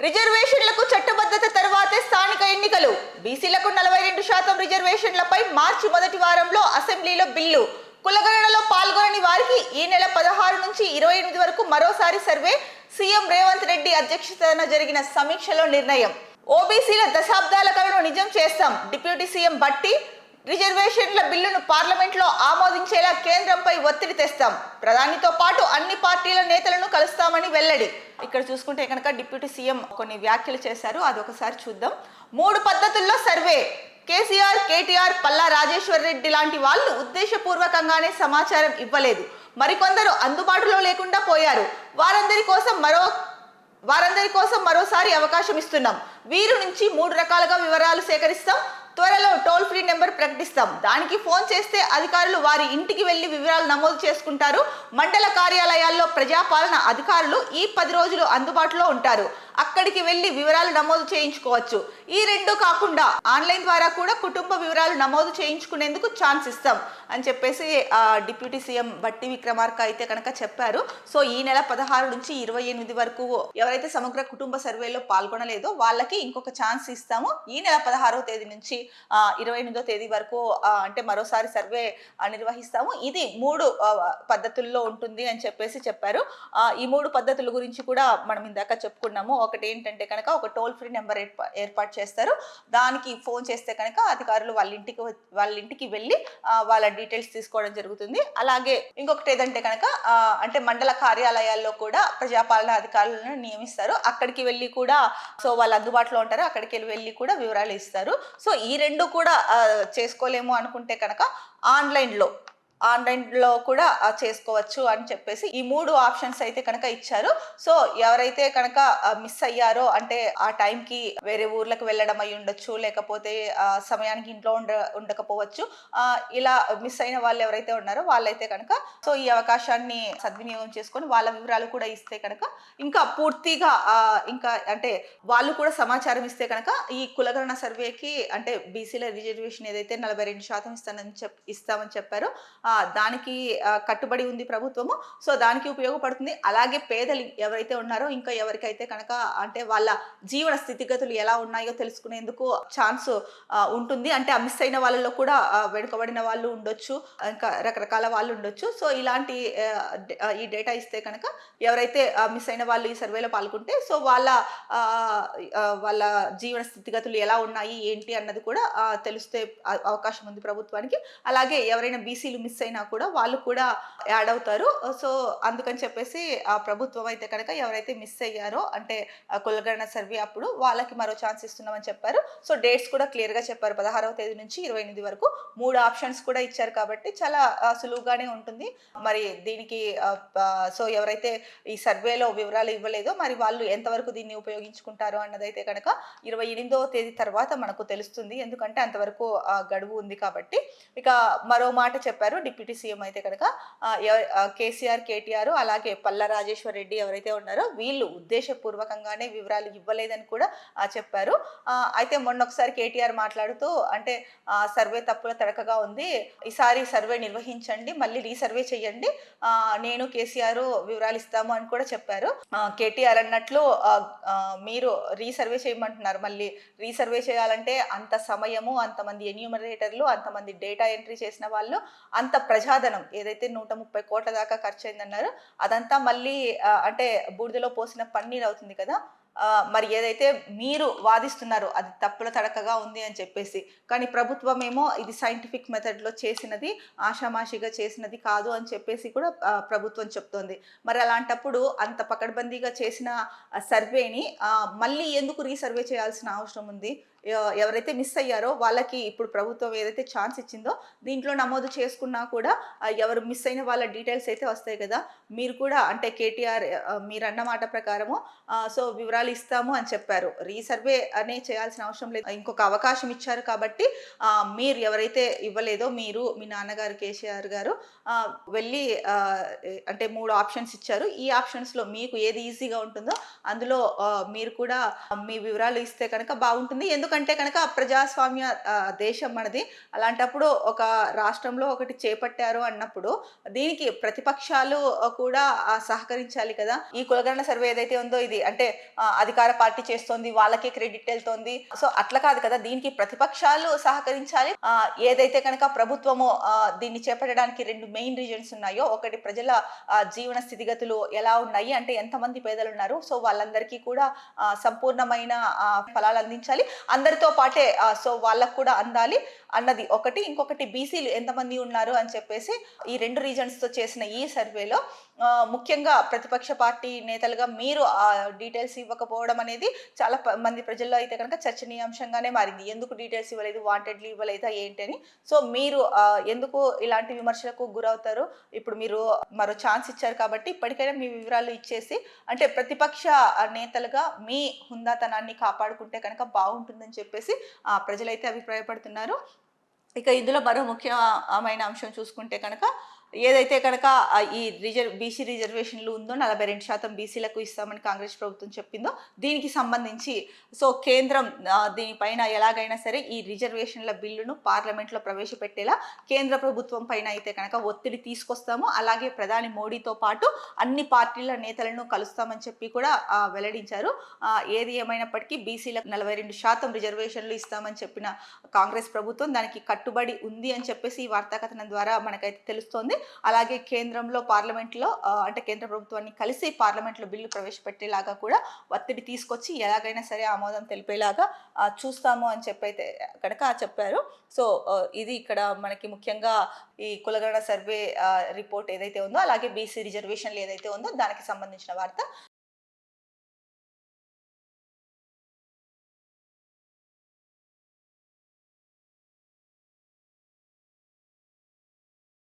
రిజర్వేషన్లకు చట్టబద్ధత తర్వాతే స్థానిక ఎన్నికలు. బీసీలకు 42% రిజర్వేషన్లపై మార్చి మొదటి వారంలో అసెంబ్లీలో బిల్లు. కులగణనలో పాల్గొనని వారికి ఈ నెల 16 నుంచి 28 వరకు మరోసారి సర్వే. సీఎం రేవంత్ రెడ్డి అధ్యక్షతన జరిగిన సమీక్షలో నిర్ణయం. ఓబీసీల దశాబ్దాల కలను నిజం చేస్తాం. డిప్యూటీ సీఎం బట్టి. రిజర్వేషన్ల బిల్లును పార్లమెంట్లో ఆమోదించేలా కేంద్రంపై ఒత్తిడి తెస్తాం. ప్రధానితో పాటు అన్ని పార్టీల నేతలను కలుస్తామని వెల్లడి. ఇక్కడ చూసుకుంటే కనుక డిప్యూటీ సీఎం కొన్ని వ్యాఖ్యలు చేశారు, అదొకసారి చూద్దాం. 3 పద్ధతుల్లో సర్వే. కేసీఆర్, కేటీఆర్, పల్లా రాజేశ్వర్ రెడ్డి లాంటి వాళ్ళు ఉద్దేశపూర్వకంగానే సమాచారం ఇవ్వలేదు. మరికొందరు అందుబాటులో లేకుండా పోయారు. వారందరి కోసం మరోసారి అవకాశం ఇస్తున్నాం. వీరి నుంచి 3 రకాలుగా వివరాలు సేకరిస్తాం. త్వరలో టోల్ ఫ్రీ నెంబర్ ప్రకటిస్తాం. దానికి ఫోన్ చేస్తే అధికారులు వారి ఇంటికి వెళ్లి వివరాలు నమోదు చేసుకుంటారు. మండల కార్యాలయాల్లో ప్రజాపాలన అధికారులు ఈ 10 రోజులు అందుబాటులో ఉంటారు. అక్కడికి వెళ్లి వివరాలు నమోదు చేయించుకోవచ్చు. ఈ రెండు కాకుండా ఆన్లైన్ ద్వారా కూడా కుటుంబ వివరాలు నమోదు చేయించుకునేందుకు ఛాన్స్ ఇస్తాం అని చెప్పేసి డిప్యూటీ సీఎం బట్టి విక్రమార్క అయితే కనుక చెప్పారు. సో ఈ నెల 16 నుంచి 28 వరకు ఎవరైతే సమగ్ర కుటుంబ సర్వేలో పాల్గొనలేదో వాళ్ళకి ఇంకొక ఛాన్స్ ఇస్తాము. ఈ నెల 16వ తేదీ నుంచి 28వ తేదీ వరకు అంటే మరోసారి సర్వే నిర్వహిస్తాము. ఇది 3 పద్ధతుల్లో ఉంటుంది అని చెప్పేసి చెప్పారు. ఈ 3 పద్ధతుల గురించి కూడా మనం ఇందాక చెప్పుకున్నాము. ఒకటి ఏంటంటే కనుక ఒక టోల్ ఫ్రీ నెంబర్ ఏర్పాటు చేస్తారు. దానికి ఫోన్ చేస్తే కనుక అధికారులు వాళ్ళ ఇంటికి వెళ్ళి వాళ్ళ డీటెయిల్స్ తీసుకోవడం జరుగుతుంది. అలాగే ఇంకొకటి ఏదంటే కనుక అంటే మండల కార్యాలయాల్లో కూడా ప్రజాపాలన అధికారులను నియమిస్తారు. అక్కడికి వెళ్ళి కూడా సో వాళ్ళు అందుబాటులో ఉంటారు. అక్కడికి వెళ్ళి కూడా వివరాలు ఇస్తారు. సో ఈ రెండు కూడా చేసుకోలేము అనుకుంటే కనుక ఆన్లైన్లో కూడా చేసుకోవచ్చు అని చెప్పేసి ఈ 3 ఆప్షన్స్ అయితే కనుక ఇచ్చారు. సో ఎవరైతే కనుక మిస్ అయ్యారో అంటే ఆ టైంకి వేరే ఊర్లకు వెళ్ళడం అయి ఉండొచ్చు, లేకపోతే సమయానికి ఇంట్లో ఉండకపోవచ్చు, ఇలా మిస్ అయిన వాళ్ళు ఎవరైతే ఉన్నారో వాళ్ళైతే కనుక సో ఈ అవకాశాన్ని సద్వినియోగం చేసుకొని వాళ్ళ వివరాలు కూడా ఇస్తే కనుక ఇంకా పూర్తిగా ఇంకా అంటే వాళ్ళు కూడా సమాచారం ఇస్తే కనుక ఈ కులగణన సర్వేకి అంటే బీసీల రిజర్వేషన్ ఏదైతే 42% ఇస్తామని చెప్పారో దానికి కట్టుబడి ఉంది ప్రభుత్వము. సో దానికి ఉపయోగపడుతుంది. అలాగే పేదలు ఎవరైతే ఉన్నారో ఇంకా ఎవరికైతే కనుక అంటే వాళ్ళ జీవన స్థితిగతులు ఎలా ఉన్నాయో తెలుసుకునేందుకు ఛాన్స్ ఉంటుంది. అంటే మిస్ అయిన వాళ్ళలో కూడా వెనుకబడిన వాళ్ళు ఉండొచ్చు, ఇంకా రకరకాల వాళ్ళు ఉండొచ్చు. సో ఇలాంటి ఈ డేటా ఇస్తే కనుక ఎవరైతే మిస్ అయిన వాళ్ళు ఈ సర్వేలో పాల్గొంటే సో వాళ్ళ జీవన స్థితిగతులు ఎలా ఉన్నాయి ఏంటి అన్నది కూడా తెలిస్తే అవకాశం ఉంది ప్రభుత్వానికి. అలాగే ఎవరైనా బీసీలు మిస్ అయినా కూడా వాళ్ళు కూడా యాడ్ అవుతారు. సో అందుకని చెప్పేసి ఆ ప్రభుత్వం అయితే కనుక ఎవరైతే మిస్ అయ్యారో అంటే కులగణన సర్వే అప్పుడు వాళ్ళకి మరో ఛాన్స్ ఇస్తున్నామని చెప్పారు. సో డేట్స్ కూడా క్లియర్గా చెప్పారు. 16వ తేదీ నుంచి 28 వరకు 3 ఆప్షన్స్ కూడా ఇచ్చారు కాబట్టి చాలా సులువుగానే ఉంటుంది. మరి దీనికి సో ఎవరైతే ఈ సర్వేలో వివరాలు ఇవ్వలేదో మరి వాళ్ళు ఎంతవరకు దీన్ని ఉపయోగించుకుంటారో అన్నదైతే కనుక 28వ తేదీ తర్వాత మనకు తెలుస్తుంది. ఎందుకంటే అంతవరకు గడువు ఉంది కాబట్టి. ఇక మరో మాట చెప్పారు డిప్యూటీ సీఎం అయితే కనుక కేసీఆర్, కేటీఆర్ అలాగే పల్లా రాజేశ్వర్ రెడ్డి ఎవరైతే ఉన్నారో వీళ్ళు ఉద్దేశపూర్వకంగానే వివరాలు ఇవ్వలేదని కూడా చెప్పారు. అయితే మొన్న ఒకసారి కేటీఆర్ మాట్లాడుతూ అంటే సర్వే తప్పుల తడకగా ఉంది, ఈసారి సర్వే నిర్వహించండి, మళ్ళీ రీసర్వే చేయండి, నేను కేసీఆర్ వివరాలు ఇస్తాము అని కూడా చెప్పారు. కేటీఆర్ అన్నట్లు మీరు రీసర్వే చేయమంటున్నారు. మళ్ళీ రీసర్వే చేయాలంటే అంత సమయము, అంతమంది ఎన్యూమరేటర్లు, అంతమంది డేటా ఎంట్రీ చేసిన వాళ్ళు, అంత ప్రజాధనం ఏదైతే 130 కోట్ల దాకా ఖర్చు అయిందన్నారో అదంతా మళ్ళీ అంటే బూడిదలో పోసిన పన్నీర్ అవుతుంది కదా. మరి ఏదైతే మీరు వాదిస్తున్నారో అది తప్పుల తడకగా ఉంది అని చెప్పేసి, కానీ ప్రభుత్వం ఏమో ఇది సైంటిఫిక్ మెథడ్లో చేసినది, ఆషామాషిగా చేసినది కాదు అని చెప్పేసి కూడా ప్రభుత్వం చెప్తోంది. మరి అలాంటప్పుడు అంత పకడ్బందీగా చేసిన సర్వేని మళ్ళీ ఎందుకు రీసర్వే చేయాల్సిన అవసరం ఉంది? ఎవరైతే మిస్ అయ్యారో వాళ్ళకి ఇప్పుడు ప్రభుత్వం ఏదైతే ఛాన్స్ ఇచ్చిందో దీంట్లో నమోదు చేసుకున్నా కూడా ఎవరు మిస్ అయిన వాళ్ళ డీటెయిల్స్ అయితే వస్తాయి కదా. మీరు కూడా అంటే కేటీఆర్ మీరు అన్న మాట ప్రకారము సో వివరాలు ఇస్తాము అని చెప్పారు. రీసర్వే అనే చేయాల్సిన అవసరం లేదు. ఇంకొక అవకాశం ఇచ్చారు కాబట్టి మీరు ఎవరైతే ఇవ్వలేదో మీరు మీ నాన్నగారు కేసీఆర్ గారు వెళ్ళి అంటే 3 ఆప్షన్స్ ఇచ్చారు. ఈ ఆప్షన్స్లో మీకు ఏది ఈజీగా ఉంటుందో అందులో మీరు కూడా మీ వివరాలు ఇస్తే కనుక బాగుంటుంది. ఎందుకంటే ఎందుకంటే కనుక ప్రజాస్వామ్య దేశం మనది. అలాంటప్పుడు ఒక రాష్ట్రంలో ఒకటి చేపట్టారు అన్నప్పుడు దీనికి ప్రతిపక్షాలు కూడా సహకరించాలి కదా! ఈ కులగణన సర్వే ఏదైతే ఉందో ఇది అంటే అధికార పార్టీ చేస్తోంది. వాళ్ళకే క్రెడిట్ ఎళ్తోంది. సో, అట్లా కాదు కదా! దీనికి ప్రతిపక్షాలు సహకరించాలి. ఏదైతే కనుక ప్రభుత్వము దీన్ని చేపట్టడానికి 2 మెయిన్ రీజన్స్ ఉన్నాయో, ఒకటి ప్రజల జీవన స్థితిగతులు ఎలా ఉన్నాయి అంటే ఎంతమంది పేదలున్నారు. సో, వాళ్ళందరికీ కూడా సంపూర్ణమైన ఫలాలు అందించాలి. అందరితో పాటే సో, వాళ్ళకి కూడా అందాలి అన్నది ఒకటి. ఇంకొకటి బీసీలు ఎంతమంది ఉన్నారు అని చెప్పేసి ఈ 2 రీజన్స్‌తో చేసిన ఈ సర్వేలో ముఖ్యంగా ప్రతిపక్ష పార్టీ నేతలుగా మీరు డీటెయిల్స్ ఇవ్వకపోవడం అనేది చాలా మంది ప్రజల్లో అయితే కనుక చర్చనీయాంశంగానే మారింది. ఎందుకు డీటెయిల్స్ ఇవ్వలేదు? వాంటెడ్‌లీ ఇవ్వలేదా ఏంటి అని. సో, మీరు ఎందుకు ఇలాంటి విమర్శలకు గురవుతారు? ఇప్పుడు మీరు మరో ఛాన్స్ ఇచ్చారు కాబట్టి ఇప్పటికైనా మీ వివరాలు ఇచ్చేసి అంటే ప్రతిపక్ష నేతలుగా మీ హుందాతనాన్ని కాపాడుకుంటే కనుక బాగుంటుందని చెప్పేసి ప్రజలైతే అభిప్రాయపడుతున్నారు. ఇక ఇందులో మరో ముఖ్యమైన అంశం చూసుకుంటే కనుక ఏదైతే కనుక ఈ బీసీ రిజర్వేషన్లు ఉందో 42% బీసీలకు ఇస్తామని కాంగ్రెస్ ప్రభుత్వం చెప్పిందో దీనికి సంబంధించి సో కేంద్రం దీనిపైన ఎలాగైనా సరే ఈ రిజర్వేషన్ల బిల్లును పార్లమెంట్లో ప్రవేశపెట్టేలా కేంద్ర ప్రభుత్వం పైన అయితే కనుక ఒత్తిడి తీసుకొస్తాము. అలాగే ప్రధాని మోడీతో పాటు అన్ని పార్టీల నేతలను కలుస్తామని చెప్పి కూడా వెల్లడించారు. ఏది ఏమైనప్పటికీ బీసీలకు 42% రిజర్వేషన్లు ఇస్తామని చెప్పిన కాంగ్రెస్ ప్రభుత్వం దానికి కట్టుబడి ఉంది అని చెప్పేసి ఈ వార్తా కథనం ద్వారా మనకైతే తెలుస్తోంది. అలాగే కేంద్రంలో పార్లమెంట్లో అంటే కేంద్ర ప్రభుత్వాన్ని కలిసి పార్లమెంట్లో బిల్లు ప్రవేశపెట్టేలాగా కూడా ఒత్తిడి తీసుకొచ్చి ఎలాగైనా సరే ఆమోదం తెలిపేలాగా చూస్తాము అని చెప్పైతే కనుక చెప్పారు. సో, ఇది ఇక్కడ మనకి ముఖ్యంగా ఈ కులగణన సర్వే రిపోర్ట్ ఏదైతే ఉందో అలాగే బీసీ రిజర్వేషన్లు ఏదైతే ఉందో దానికి సంబంధించిన వార్త.